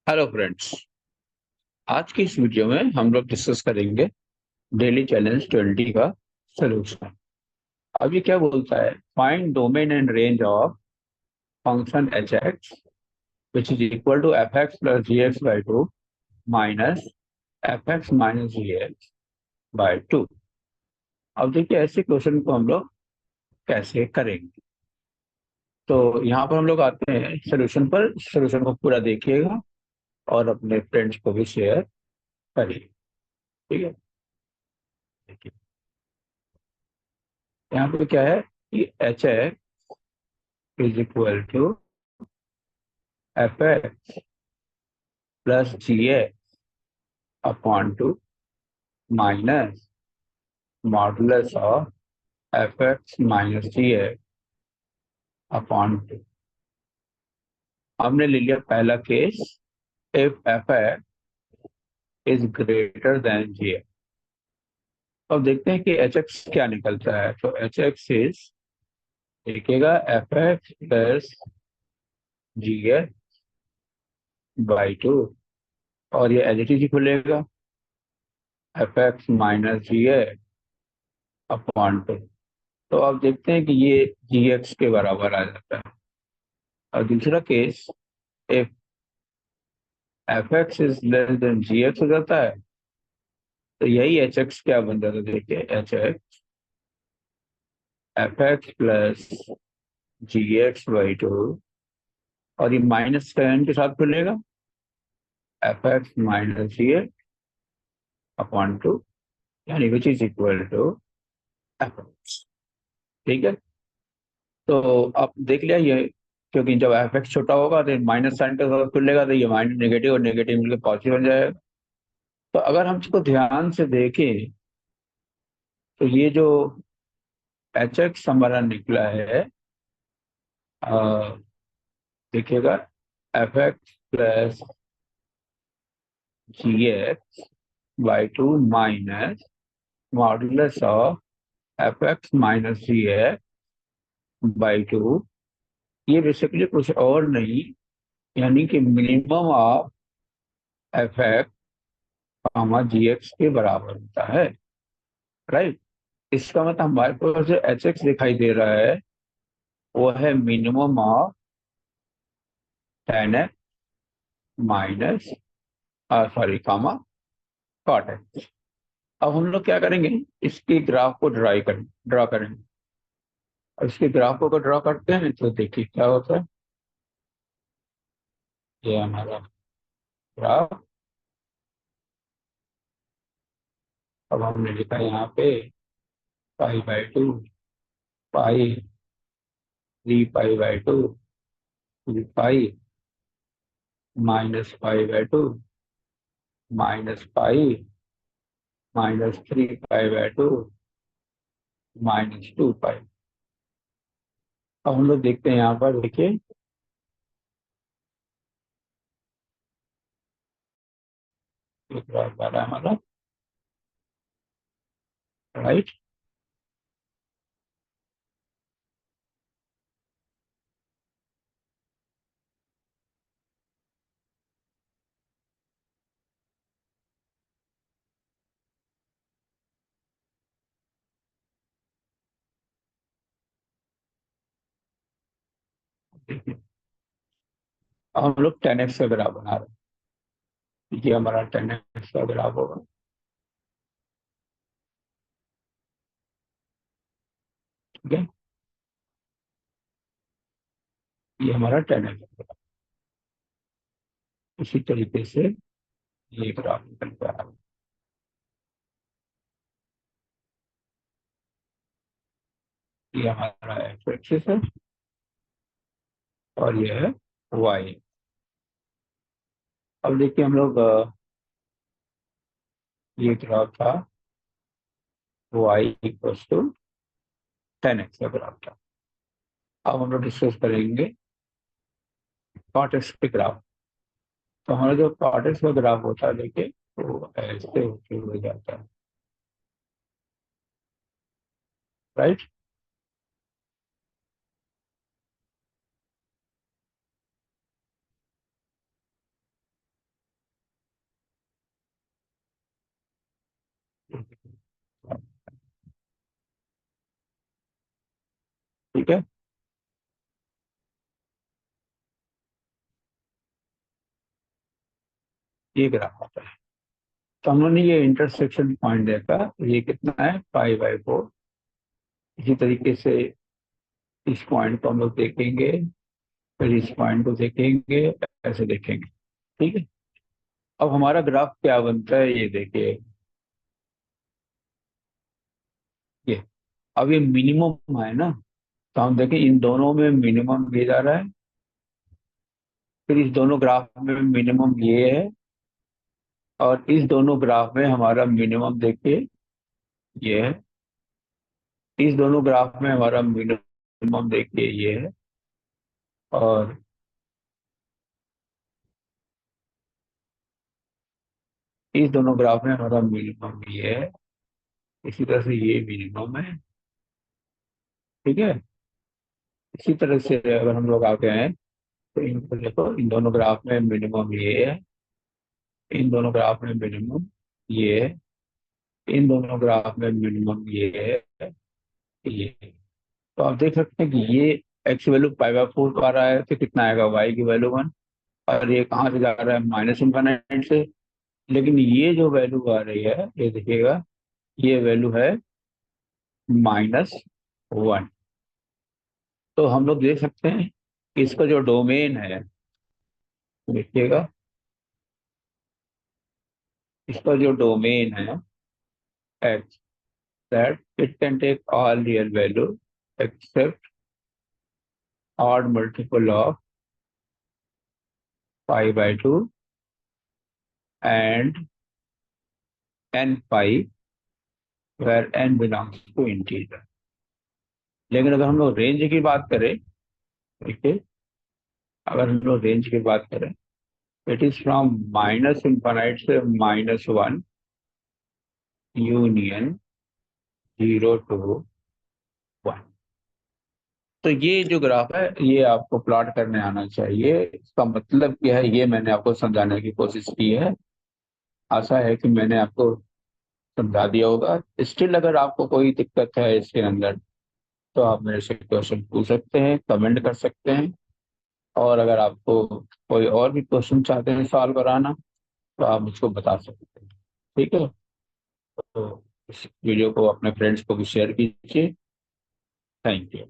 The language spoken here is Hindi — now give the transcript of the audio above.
Hello friends. आज की इस वीडियो में हम लोग डिस्कस करेंगे डेली चैलेंज 20 का सलूशन। अब ये क्या बोलता है? Find domain and range of function h x which is equal to f x plus g x by two minus f x minus g x by two. अब देखिए ऐसे क्वेश्चन को हम लोग कैसे करेंगे। तो यहाँ पर हम लोग आते हैं सोल्यूशन पर। सोल्यूशन को पूरा देखिएगा और अपने फ्रेंड्स को भी शेयर करिए। ठीक है, देखिए यहाँ पे क्या है कि h x is equal to f x plus g x upon two minus modulus of f x minus g x upon two. हमने ले लिया पहला case, if f x is greater than g x. अब देखते हैं कि एच एक्स क्या निकलता है। तो एच एक्स इज, देखिएगा, f x plus g x by two, और ये एच ही खुलेगा, f x minus g x upon two. तो अब देखते हैं कि ये जी एक्स के बराबर आ जाता है। और दूसरा case, if f x is less than g x हो जाता है। तो यही एच एक्स क्या बन जाता है? देखिए, h x f x plus g x by two, और ये माइनस साइन के साथ खुलेगा, f x minus g x upon two, यानी which is equal to f x. ठीक है, तो अब देख लिया ये, क्योंकि जब एफ एक्स छोटा होगा तो माइनस साइन के साथ खुलेगा, तो ये माइनस नेगेटिव और नेगेटिव मिलकर पॉजिटिव बन जाएगा। तो अगर हम इसको ध्यान से देखें तो ये जो एच एक्स हमारा निकला है, अ, देखिएगा, f x plus g x by two minus modulus of f x minus g x by two. ये बेसिकली कुछ और नहीं, यानी कि minimum of f x comma g x के बराबर होता है। राइट, इसका मतलब हमारे पास जो एच एक्स दिखाई दे रहा है वो है minimum of ten x minus, sorry, comma cot x. अब हम लोग क्या करेंगे, इसके ग्राफ को ड्रा करेंगे। और इसके ग्राफ को ड्रा करते हैं तो देखिए क्या होता है। ये हमारा ग्राफ। अब हमने लिखा यहाँ पे pi by two, pi, 3 pi by two, 3 pi minus pi by two, minus pi minus 3 pi by two, -2 पाई। अब हम लोग देखते हैं यहाँ पर, देखिए ये ग्राफ बना है हमारा। राइट, देखिए अब हम लोग 10x का ग्राफ बना रहे हैं। ये हमारा 10x का ग्राफ होगा। ठीक है, ये हमारा 10x। इसी तरीके से ये ग्राफ निकल के आ रहा है। ये हमारा एक्स एक्सिस है और ये है वाई। अब देखिए हम लोग, ये ग्राफ था वाई इक्वल्स टू 10x का ग्राफ था। अब हम लोग डिस्कस करेंगे कॉट एक्स के ग्राफ। तो हमारा जो कॉट एक्स का ग्राफ होता है, देखिए, वो ऐसे होते हुए जाता है। राइट, ठीक है। ये ग्राफ आता है। तो हमने ये इंटरसेक्शन पॉइंट देखा, ये कितना है, 5/4। इसी तरीके से इस पॉइंट को हम लोग देखेंगे, फिर इस पॉइंट को देखेंगे, ऐसे देखेंगे। ठीक है। अब हमारा ग्राफ क्या बनता है ये देखिए। ये अब ये मिनिमम है ना, तो हम देखें इन दोनों में मिनिमम ये जा रहा है, फिर इस दोनों ग्राफ में मिनिमम ये है, और इस दोनों ग्राफ में हमारा मिनिमम देखिए ये है, इस दोनों ग्राफ में हमारा मिनिमम देखिए ये है, और इस दोनों ग्राफ में हमारा मिनिमम ये है। इसी तरह से ये मिनिमम है। ठीक है। इसी तरह से अगर हम लोग आगे हैं तो इनको देखो, इन दोनों ग्राफ में मिनिमम ये है, इन दोनों ग्राफ में मिनिमम ये है, इन दोनों ग्राफ में मिनिमम ये है, ये है। तो आप देख सकते हैं कि ये एक्स वैल्यू 5/4 आ रहा है, तो कितना आएगा, वाई की वैल्यू 1। और ये कहाँ से जा रहा है, माइनस इनफाइनाइट से। लेकिन ये जो वैल्यू आ रही है, ये देखिएगा, ये वैल्यू है -1। तो हम लोग देख सकते हैं कि इसका जो डोमेन है, देखिएगा, इसका जो डोमेन है h, that it can take all real value except odd multiple of 5/2 and n5 where n belongs to integer। लेकिन अगर हम लोग रेंज की बात करें, देखिए, अगर हम लोग रेंज की बात करें, it is from minus infinite से -1 यूनियन 0 to 1। तो ये जो ग्राफ है, ये आपको प्लॉट करने आना चाहिए। इसका मतलब क्या है, ये मैंने आपको समझाने की कोशिश की है। आशा है कि मैंने आपको समझा दिया होगा। स्टिल अगर आपको कोई दिक्कत है इसके अंदर, तो आप मेरे से क्वेश्चन पूछ सकते हैं, कमेंट कर सकते हैं। और अगर आपको कोई और भी क्वेश्चन चाहते हैं सॉल्व कराना, तो आप मुझको बता सकते हैं। ठीक है। तो इस वीडियो को अपने फ्रेंड्स को भी शेयर कीजिए। Thank you.